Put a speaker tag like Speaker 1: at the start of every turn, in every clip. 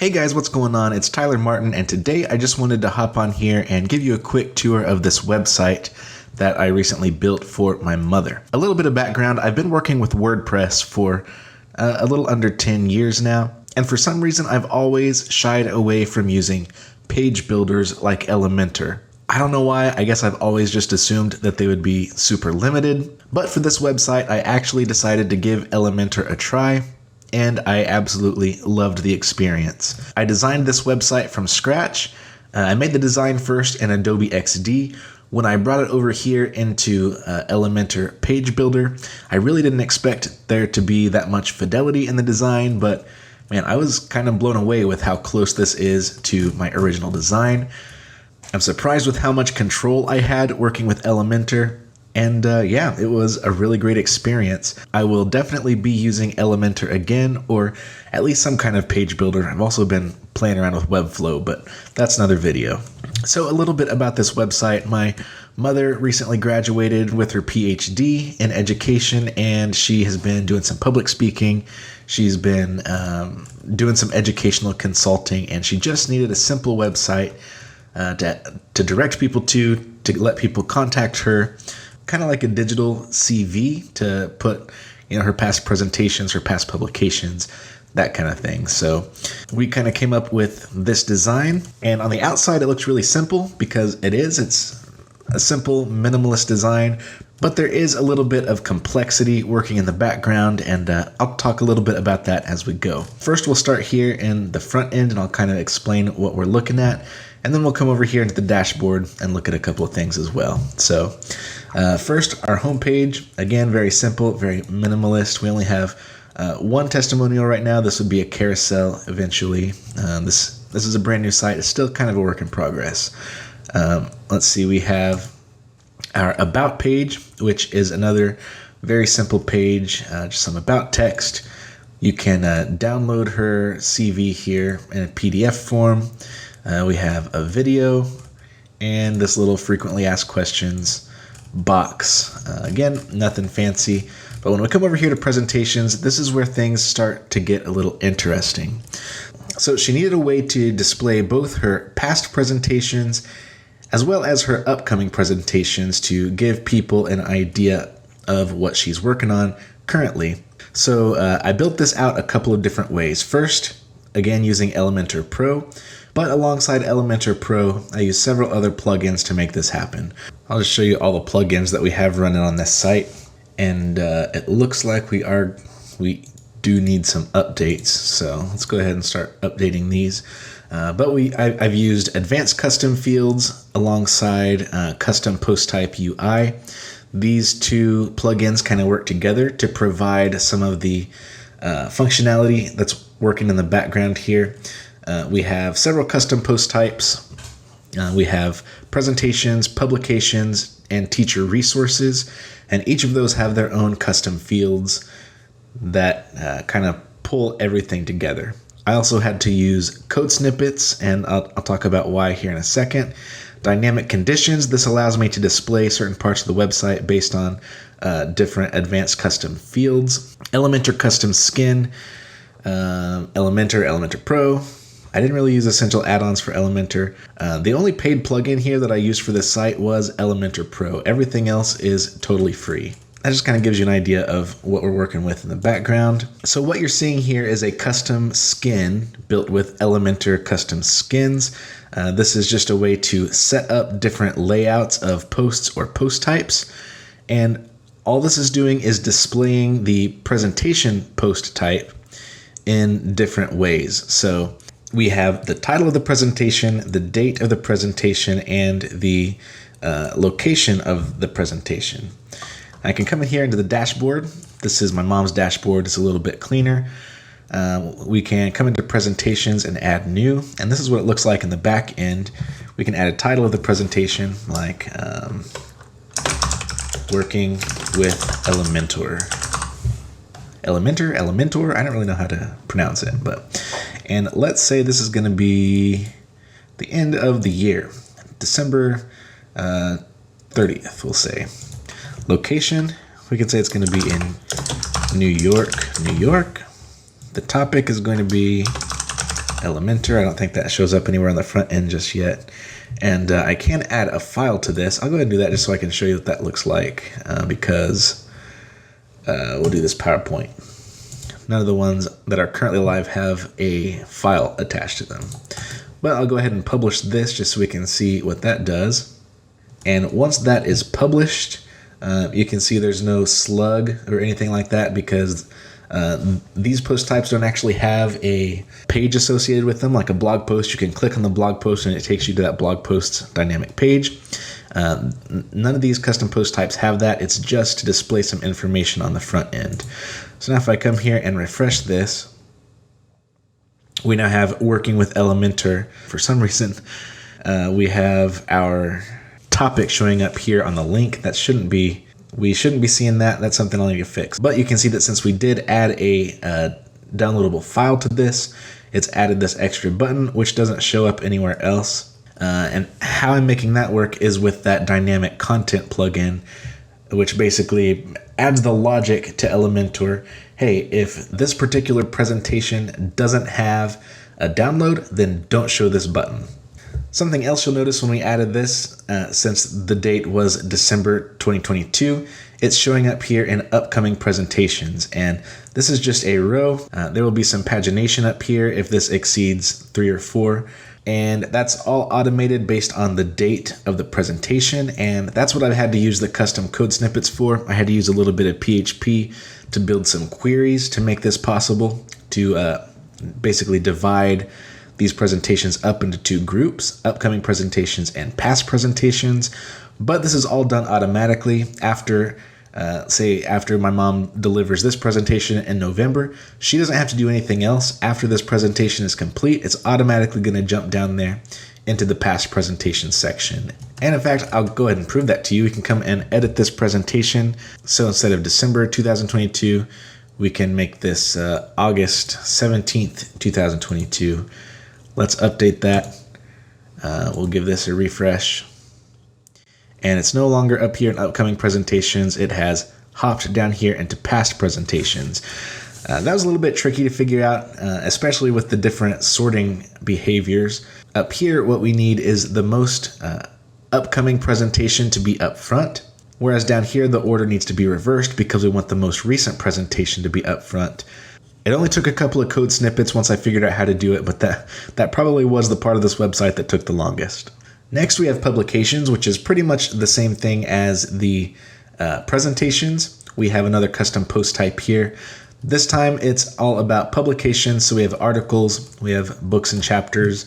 Speaker 1: Hey guys, what's going on? It's Tyler Martin, and today I just wanted to hop on here and give you a quick tour of this website that I recently built for my mother. A little bit of background, I've been working with WordPress for a little under 10 years now, and for some reason I've always shied away from using page builders like Elementor. I don't know why, I guess I've always just assumed that they would be super limited, but for this website I actually decided to give Elementor a try, and I absolutely loved the experience. I designed this website from scratch. I made the design first in Adobe XD. When I brought it over here into Elementor Page Builder, I really didn't expect there to be that much fidelity in the design, but man, I was kind of blown away with how close this is to my original design. I'm surprised with how much control I had working with Elementor. And yeah, it was a really great experience. I will definitely be using Elementor again, or at least some kind of page builder. I've also been playing around with Webflow, but that's another video. So a little bit about this website. My mother recently graduated with her PhD in education, and she has been doing some public speaking. She's been doing some educational consulting, and she just needed a simple website to direct people to let people contact her. Kind of like a digital CV to put, her past presentations, her past publications, that kind of thing. So we kind of came up with this design, and on the outside it looks really simple because it's a simple minimalist design, but there is a little bit of complexity working in the background, and I'll talk a little bit about that as we go. First, we'll start here in the front end, and I'll kind of explain what we're looking at, and then we'll come over here into the dashboard and look at a couple of things as well. So first, our homepage, again, very simple, very minimalist. We only have one testimonial right now. This would be a carousel eventually. This is a brand new site. It's still kind of a work in progress. Let's see, we have our About page, which is another very simple page, just some about text. You can download her CV here in a PDF form. We have a video and this little frequently asked questions box. Again, nothing fancy, but when we come over here to presentations, this is where things start to get a little interesting. So she needed a way to display both her past presentations as well as her upcoming presentations to give people an idea of what she's working on currently. So I built this out a couple of different ways. First, again, using Elementor Pro, but alongside Elementor Pro, I use several other plugins to make this happen. I'll just show you all the plugins that we have running on this site, and it looks like we do need some updates. So let's go ahead and start updating these. But I've used advanced custom fields alongside custom post type UI. These two plugins kind of work together to provide some of the functionality that's working in the background here. We have several custom post types. We have presentations, publications, and teacher resources, and each of those have their own custom fields that kind of pull everything together. I also had to use code snippets, and I'll talk about why here in a second. Dynamic conditions, this allows me to display certain parts of the website based on different advanced custom fields. Elementor custom skin, Elementor Pro. I didn't really use essential add-ons for Elementor. The only paid plugin here that I used for this site was Elementor Pro. Everything else is totally free. That just kind of gives you an idea of what we're working with in the background. So what you're seeing here is a custom skin built with Elementor custom skins. This is just a way to set up different layouts of posts or post types. And all this is doing is displaying the presentation post type in different ways. So we have the title of the presentation, the date of the presentation, and the location of the presentation. I can come in here into the dashboard. This is my mom's dashboard. It's a little bit cleaner. We can come into presentations and add new, and this is what it looks like in the back end. We can add a title of the presentation like working with Elementor. Elementor, I don't really know how to pronounce it, and let's say this is going to be the end of the year, December 30th, we'll say. Location, we could say it's going to be in New York. The topic is going to be Elementor. I don't think that shows up anywhere on the front end just yet. And I can add a file to this. I'll go ahead and do that just so I can show you what that looks like, because we'll do this PowerPoint. None of the ones that are currently live have a file attached to them. But I'll go ahead and publish this just so we can see what that does. And once that is published, you can see there's no slug or anything like that, because these post types don't actually have a page associated with them, like a blog post. You can click on the blog post and it takes you to that blog post dynamic page. None of these custom post types have that. It's just to display some information on the front end. So now if I come here and refresh this, we now have working with Elementor. For some reason, we have our topic showing up here on the link. That shouldn't be. We shouldn't be seeing that. That's something I'll need to fix. But you can see that since we did add a downloadable file to this, it's added this extra button, which doesn't show up anywhere else. And how I'm making that work is with that dynamic content plugin, which basically adds the logic to Elementor. Hey, if this particular presentation doesn't have a download, then don't show this button. Something else you'll notice when we added this, since the date was December 2022, it's showing up here in upcoming presentations. And this is just a row. There will be some pagination up here if this exceeds 3 or 4. And that's all automated based on the date of the presentation. And that's what I've had to use the custom code snippets for. I had to use a little bit of PHP to build some queries to make this possible, to basically divide these presentations up into 2 groups, upcoming presentations and past presentations. But this is all done automatically after, say, after my mom delivers this presentation in November. She doesn't have to do anything else. After this presentation is complete, it's automatically going to jump down there into the past presentation section. And in fact, I'll go ahead and prove that to you. We can come and edit this presentation. So instead of December 2022, we can make this August 17th, 2022. Let's update that. We'll give this a refresh. And it's no longer up here in upcoming presentations. It has hopped down here into past presentations. That was a little bit tricky to figure out, especially with the different sorting behaviors. Up here, what we need is the most upcoming presentation to be up front, whereas down here, the order needs to be reversed because we want the most recent presentation to be up front. It only took a couple of code snippets once I figured out how to do it, but that probably was the part of this website that took the longest. Next, we have publications, which is pretty much the same thing as the presentations. We have another custom post type here. This time, it's all about publications. So we have articles, we have books and chapters.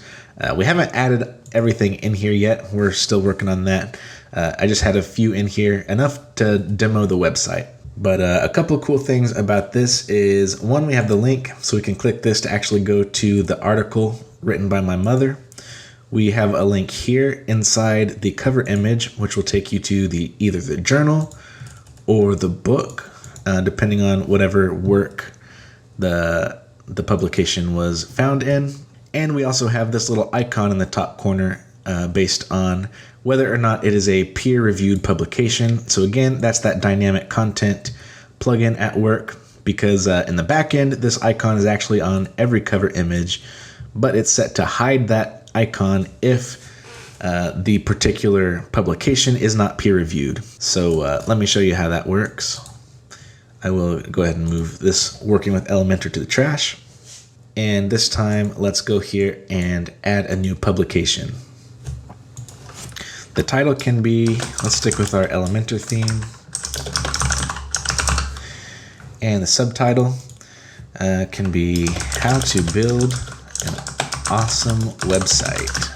Speaker 1: We haven't added everything in here yet. We're still working on that. I just had a few in here, enough to demo the website. But a couple of cool things about this is, one, we have the link, so we can click this to actually go to the article written by my mother. We have a link here inside the cover image, which will take you to either the journal or the book, depending on whatever work the publication was found in. And we also have this little icon in the top corner based on whether or not it is a peer-reviewed publication. So again, that's that dynamic content plugin at work, because in the back end, this icon is actually on every cover image, but it's set to hide that icon if the particular publication is not peer-reviewed. So let me show you how that works. I will go ahead and move this working with Elementor to the trash. And this time, let's go here and add a new publication. The title can be, let's stick with our Elementor theme. And the subtitle can be How to Build an Awesome Website.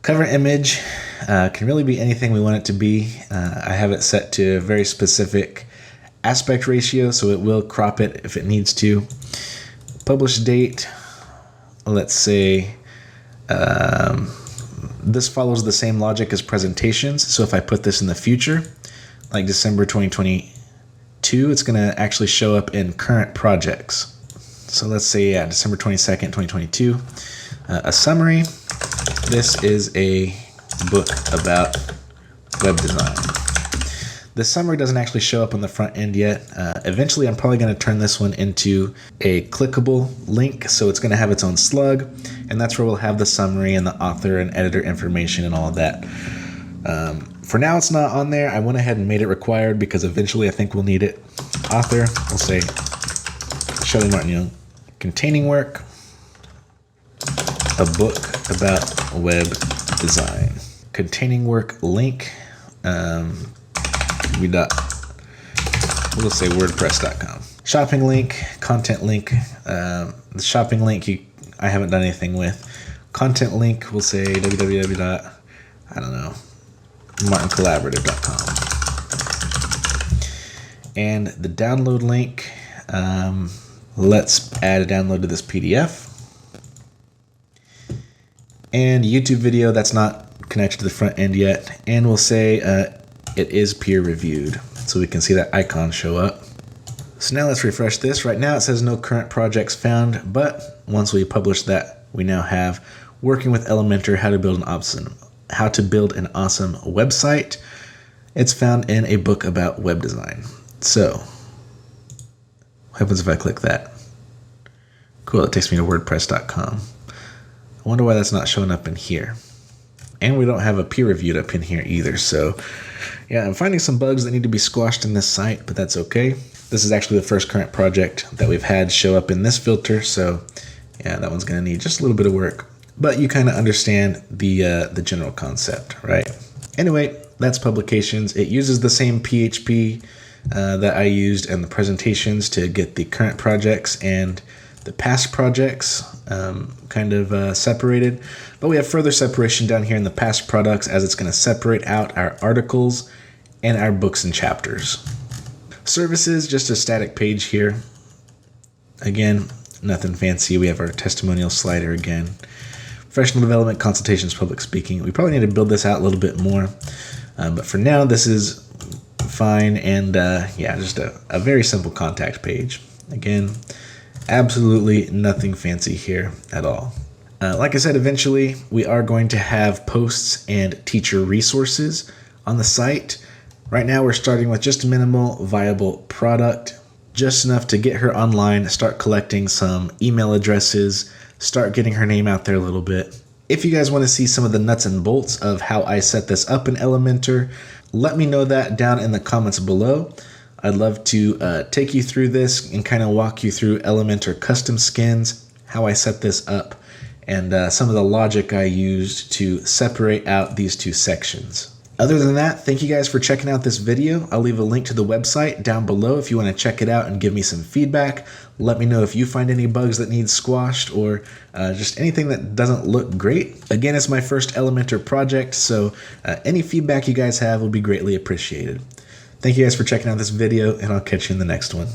Speaker 1: Cover image can really be anything we want it to be. I have it set to a very specific aspect ratio, so it will crop it if it needs to. Publish date, let's say, this follows the same logic as presentations. So if I put this in the future, like December 2022, it's going to actually show up in current projects. So let's say, December 22nd, 2022. A summary. This is a book about web design. The summary doesn't actually show up on the front end yet. Eventually, I'm probably going to turn this one into a clickable link, so it's going to have its own slug, and that's where we'll have the summary and the author and editor information and all of that. For now, it's not on there. I went ahead and made it required because eventually I think we'll need it. Author, we'll say Shelley Martin Young. Containing work, a book about web design. Containing work link, we'll say WordPress.com. Shopping link, content link. The shopping link I haven't done anything with. Content link, we'll say martincollaborative.com. And the download link, let's add a download to this PDF. And YouTube video, that's not connected to the front end yet. And we'll say it is peer reviewed, so we can see that icon show up. So now let's refresh this. Right now it says no current projects found, but once we publish that, we now have working with Elementor, how to build an awesome website. It's found in a book about web design. So what happens if I click that? Cool, it takes me to WordPress.com. I wonder why that's not showing up in here. And we don't have a peer reviewed up in here either. So yeah, I'm finding some bugs that need to be squashed in this site, but that's okay. This is actually the first current project that we've had show up in this filter. So yeah, that one's gonna need just a little bit of work, but you kind of understand the general concept, right? Anyway, that's publications. It uses the same PHP that I used in the presentations to get the current projects and the past projects separated, but we have further separation down here in the past products as it's going to separate out our articles and our books and chapters. Services, just a static page here. Again, nothing fancy. We have our testimonial slider again. Professional development, consultations, public speaking. We probably need to build this out a little bit more, but for now this is fine. And yeah, just a very simple contact page. Again, absolutely nothing fancy here at all. Like I said, eventually we are going to have posts and teacher resources on the site. Right now we're starting with just a minimal viable product, just enough to get her online, start collecting some email addresses, start getting her name out there a little bit. If you guys want to see some of the nuts and bolts of how I set this up in Elementor, let me know that down in the comments below. I'd love to take you through this and kind of walk you through Elementor custom skins, how I set this up, and some of the logic I used to separate out these two sections. Other than that, thank you guys for checking out this video. I'll leave a link to the website down below if you want to check it out and give me some feedback. Let me know if you find any bugs that need squashed or just anything that doesn't look great. Again, it's my first Elementor project, so any feedback you guys have will be greatly appreciated. Thank you guys for checking out this video, and I'll catch you in the next one.